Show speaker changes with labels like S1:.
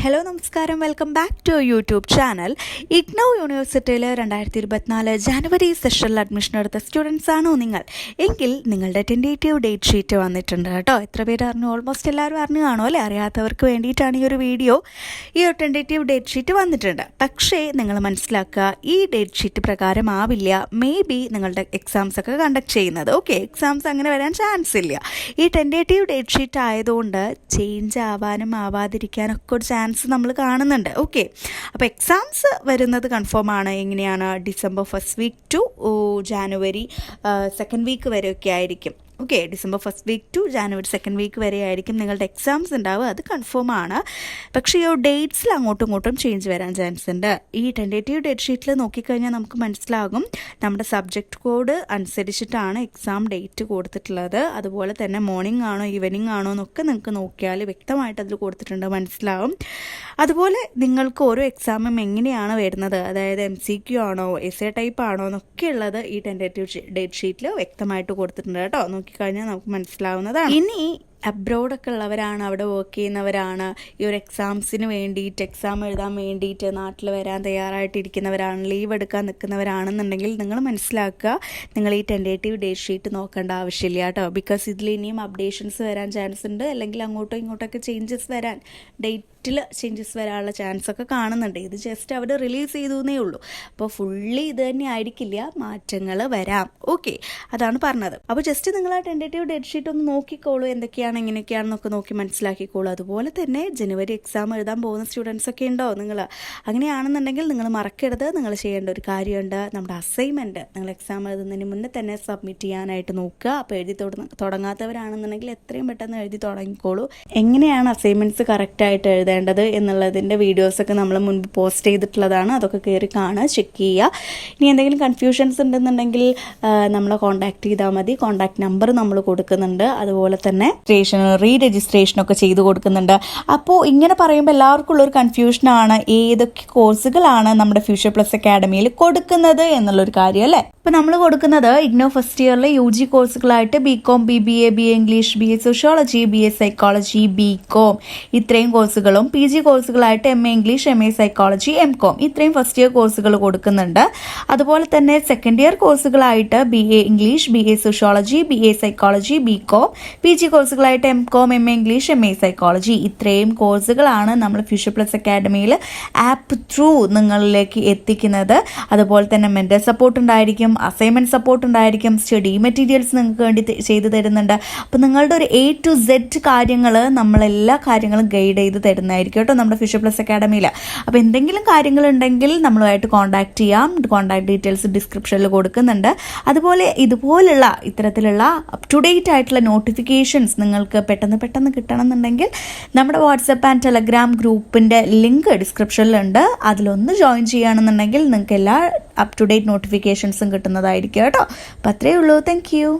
S1: Hello നമസ്കാരം, welcome back to YouTube channel. IGNOU യൂണിവേഴ്സിറ്റിയിൽ 2024 ജനുവരി സെഷനിൽ അഡ്മിഷൻ എടുത്ത സ്റ്റുഡൻസ് ആണോ നിങ്ങൾ എങ്കിൽ നിങ്ങളുടെ ടെൻറ്റേറ്റീവ് ഡേറ്റ് ഷീറ്റ് വന്നിട്ടുണ്ട് കേട്ടോ. എത്ര പേര് അറിഞ്ഞു? ഓൾമോസ്റ്റ് എല്ലാവരും അറിഞ്ഞു കാണുമോ അല്ലേ? അറിയാത്തവർക്ക് വേണ്ടിയിട്ടാണ് ഈ ഒരു വീഡിയോ. ഈ ഒരു ടെൻറ്റേറ്റീവ് ഡേറ്റ് ഷീറ്റ് വന്നിട്ടുണ്ട്. പക്ഷേ നിങ്ങൾ മനസ്സിലാക്കുക, ഈ ഡേറ്റ് ഷീറ്റ് പ്രകാരം ആവില്ല മേ ബി നിങ്ങളുടെ എക്സാംസ് ഒക്കെ കണ്ടക്ട് ചെയ്യുന്നത്. ഓക്കെ, എക്സാംസ് അങ്ങനെ വരാൻ ചാൻസ് ഇല്ല. ഈ ടെൻറ്റേറ്റീവ് ഡേറ്റ് ഷീറ്റ് ആയതുകൊണ്ട് ചേഞ്ച് ആവാനും ആവാതിരിക്കാനൊക്കെ ഒരു ചാൻസ് നമ്മൾ കാണുന്നുണ്ട്. ഓക്കെ, അപ്പോൾ എക്സാംസ് വരുന്നത് കൺഫേം ആണ്. എങ്ങനെയാണ്? December 1st week to January 2nd week വരെയൊക്കെ ആയിരിക്കും. Okay, December 1st week to January 2nd week വരെ ആയിരിക്കും നിങ്ങളുടെ എക്സാംസ് ഉണ്ടാവുക. അത് കൺഫേം ആണ്. പക്ഷേ ഈ ഡേറ്റ്സിൽ അങ്ങോട്ടും ഇങ്ങോട്ടും ചേഞ്ച് വരാൻ ചാൻസ് ഉണ്ട്. ഈ ടെൻറ്റേറ്റീവ് ഡേറ്റ് ഷീറ്റിൽ നോക്കിക്കഴിഞ്ഞാൽ നമുക്ക് മനസ്സിലാകും നമ്മുടെ സബ്ജക്റ്റ് കോഡ് അനുസരിച്ചിട്ടാണ് എക്സാം ഡേറ്റ് കൊടുത്തിട്ടുള്ളത്. അതുപോലെ തന്നെ മോർണിംഗ് ആണോ ഈവനിങ് ആണോ എന്നൊക്കെ നിങ്ങൾക്ക് നോക്കിയാൽ വ്യക്തമായിട്ട് അതിൽ കൊടുത്തിട്ടുണ്ട്, മനസ്സിലാവും. അതുപോലെ നിങ്ങൾക്ക് ഓരോ എക്സാമും എങ്ങനെയാണ് വരുന്നത്, അതായത് MCQ ആണോ എസ്സേ ടൈപ്പ് ആണോ എന്നൊക്കെ ഉള്ളത് ഈ ടെൻറ്റേറ്റീവ് ഡേറ്റ് ഷീറ്റിൽ വ്യക്തമായിട്ട് കൊടുത്തിട്ടുണ്ട് കേട്ടോ. നോക്കിക്കഴിഞ്ഞാൽ നമുക്ക് മനസ്സിലാവുന്നതാണ്. ഇനി അബ്രോഡൊക്കെ ഉള്ളവരാണ്, അവിടെ വർക്ക് ചെയ്യുന്നവരാണ്, ഈ ഒരു എക്സാംസിന് വേണ്ടിയിട്ട് എക്സാം എഴുതാൻ വേണ്ടിയിട്ട് നാട്ടിൽ വരാൻ തയ്യാറായിട്ടിരിക്കുന്നവരാണ്, ലീവ് എടുക്കാൻ നിൽക്കുന്നവരാണെന്നുണ്ടെങ്കിൽ നിങ്ങൾ മനസ്സിലാക്കുക, നിങ്ങൾ ഈ ടെൻറ്റേറ്റീവ് ഡേറ്റ് ഷീറ്റ് നോക്കേണ്ട ആവശ്യമില്ല കേട്ടോ. ബിക്കോസ് ഇതിൽ ഇനിയും അപ്ഡേഷൻസ് വരാൻ ചാൻസ് ഉണ്ട്, അല്ലെങ്കിൽ അങ്ങോട്ടോ ഇങ്ങോട്ടൊക്കെ ചേഞ്ചസ് വരാൻ, ഡേറ്റിൽ ചേഞ്ചസ് വരാനുള്ള ചാൻസ് ഒക്കെ കാണുന്നുണ്ട്. ഇത് ജസ്റ്റ് അവർ റിലീസ് ചെയ്തേ ഉള്ളൂ. അപ്പോൾ ഫുള്ളി ഇത് തന്നെ ആയിരിക്കില്ല, മാറ്റങ്ങൾ വരാം. ഓക്കെ, അതാണ് പറഞ്ഞത്. അപ്പോൾ ജസ്റ്റ് നിങ്ങൾ ആ ടെൻറ്റേറ്റീവ് ഡേറ്റ് ഷീറ്റ് ഒന്ന് നോക്കിക്കോളൂ, എന്തൊക്കെയാണ് എങ്ങനെയൊക്കെയാണെന്നൊക്കെ നോക്കി മനസ്സിലാക്കിക്കോളൂ. അതുപോലെ തന്നെ ജനുവരി എക്സാം എഴുതാൻ പോകുന്ന സ്റ്റുഡൻസ് ഒക്കെ ഉണ്ടോ നിങ്ങൾ? അങ്ങനെയാണെന്നുണ്ടെങ്കിൽ നിങ്ങൾ മറക്കരുത്, നിങ്ങൾ ചെയ്യേണ്ട ഒരു കാര്യമുണ്ട്. നമ്മുടെ അസൈൻമെൻറ്റ് നിങ്ങൾ എക്സാം എഴുതുന്നതിന് മുന്നേ തന്നെ സബ്മിറ്റ് ചെയ്യാനായിട്ട് നോക്കുക. അപ്പോൾ എഴുതി തുടങ്ങാത്തവരാണെന്നുണ്ടെങ്കിൽ എത്രയും പെട്ടെന്ന് എഴുതി തുടങ്ങിക്കോളൂ. എങ്ങനെയാണ് അസൈൻമെൻറ്റ്സ് കറക്റ്റായിട്ട് എഴുതേണ്ടത് എന്നുള്ളതിൻ്റെ വീഡിയോസൊക്കെ നമ്മൾ മുൻപ് പോസ്റ്റ് ചെയ്തിട്ടുള്ളതാണ്. അതൊക്കെ കയറി കാണുക, ചെക്ക് ചെയ്യുക. ഇനി എന്തെങ്കിലും കൺഫ്യൂഷൻസ് ഉണ്ടെന്നുണ്ടെങ്കിൽ നമ്മളെ കോൺടാക്ട് ചെയ്താൽ മതി. കോൺടാക്ട് നമ്പർ നമ്മൾ കൊടുക്കുന്നുണ്ട്. അതുപോലെ തന്നെ റീ രജിസ്ട്രേഷനൊക്കെ ചെയ്ത് കൊടുക്കുന്നുണ്ട്. അപ്പോൾ ഇങ്ങനെ പറയുമ്പോൾ എല്ലാവർക്കും ഉള്ളൊരു കൺഫ്യൂഷനാണ്, ഏതൊക്കെ കോഴ്സുകളാണ് നമ്മുടെ ഫ്യൂച്ചർ പ്ലസ് അക്കാഡമിയിൽ കൊടുക്കുന്നത് എന്നുള്ളൊരു കാര്യം അല്ലേ. ഇപ്പോൾ നമ്മൾ കൊടുക്കുന്നത് ഇഗ്നോ ഫസ്റ്റ് ഇയറിലെ UG കോഴ്സുകളായിട്ട് BCom, BBA, BA English, BA sociology, BA psychology, BCom ഇത്രയും കോഴ്സുകളും, PG കോഴ്സുകളായിട്ട് MA English, MA psychology, MCom ഇത്രയും ഫസ്റ്റ് ഇയർ കോഴ്സുകൾ കൊടുക്കുന്നുണ്ട്. അതുപോലെ തന്നെ സെക്കൻഡ് ഇയർ കോഴ്സുകളായിട്ട് BA English, BA sociology, BA psychology, BCom PG കോഴ്സുകളായിട്ട് MCom, MA English, MA psychology ഇത്രയും കോഴ്സുകളാണ് നമ്മൾ ഫ്യൂച്ചർ പ്ലസ് അക്കാഡമിയിൽ ആപ്പ് ത്രൂ നിങ്ങളിലേക്ക് എത്തിക്കുന്നത്. അതുപോലെ തന്നെ മെന്റർ സപ്പോർട്ട് ഉണ്ടായിരിക്കും, അസൈൻമെന്റ് സപ്പോർട്ട് ഉണ്ടായിരിക്കും, സ്റ്റഡി മെറ്റീരിയൽസ് നിങ്ങൾക്ക് വേണ്ടി ചെയ്തു തരുന്നുണ്ട്. അപ്പോൾ നിങ്ങളുടെ ഒരു A to Z കാര്യങ്ങൾ നമ്മളെല്ലാ കാര്യങ്ങളും ഗൈഡ് ചെയ്ത് തരുന്നതായിരിക്കും കേട്ടോ നമ്മുടെ ഫ്യൂച്ചർ പ്ലസ് അക്കാഡമിയിൽ. അപ്പോൾ എന്തെങ്കിലും കാര്യങ്ങളുണ്ടെങ്കിൽ നമ്മളുമായിട്ട് കോൺടാക്ട് ചെയ്യാം. കോൺടാക്ട് ഡീറ്റെയിൽസ് ഡിസ്ക്രിപ്ഷനിൽ കൊടുക്കുന്നുണ്ട്. അതുപോലെ ഇതുപോലുള്ള ഇത്തരത്തിലുള്ള അപ് ടു ഡേറ്റ് ആയിട്ടുള്ള നോട്ടിഫിക്കേഷൻസ് നിങ്ങൾക്ക് പെട്ടെന്ന് കിട്ടണമെന്നുണ്ടെങ്കിൽ നമ്മുടെ വാട്സപ്പ് ആൻഡ് ടെലഗ്രാം ഗ്രൂപ്പിൻ്റെ ലിങ്ക് ഡിസ്ക്രിപ്ഷനിലുണ്ട്. അതിലൊന്ന് ജോയിൻ ചെയ്യുകയാണെന്നുണ്ടെങ്കിൽ നിങ്ങൾക്ക് എല്ലാ അപ് ടു ഡേറ്റ് നോട്ടിഫിക്കേഷൻസും കിട്ടുന്നതായിരിക്കും കേട്ടോ. അപ്പോൾ അത്രയേ ഉള്ളൂ. Thank you.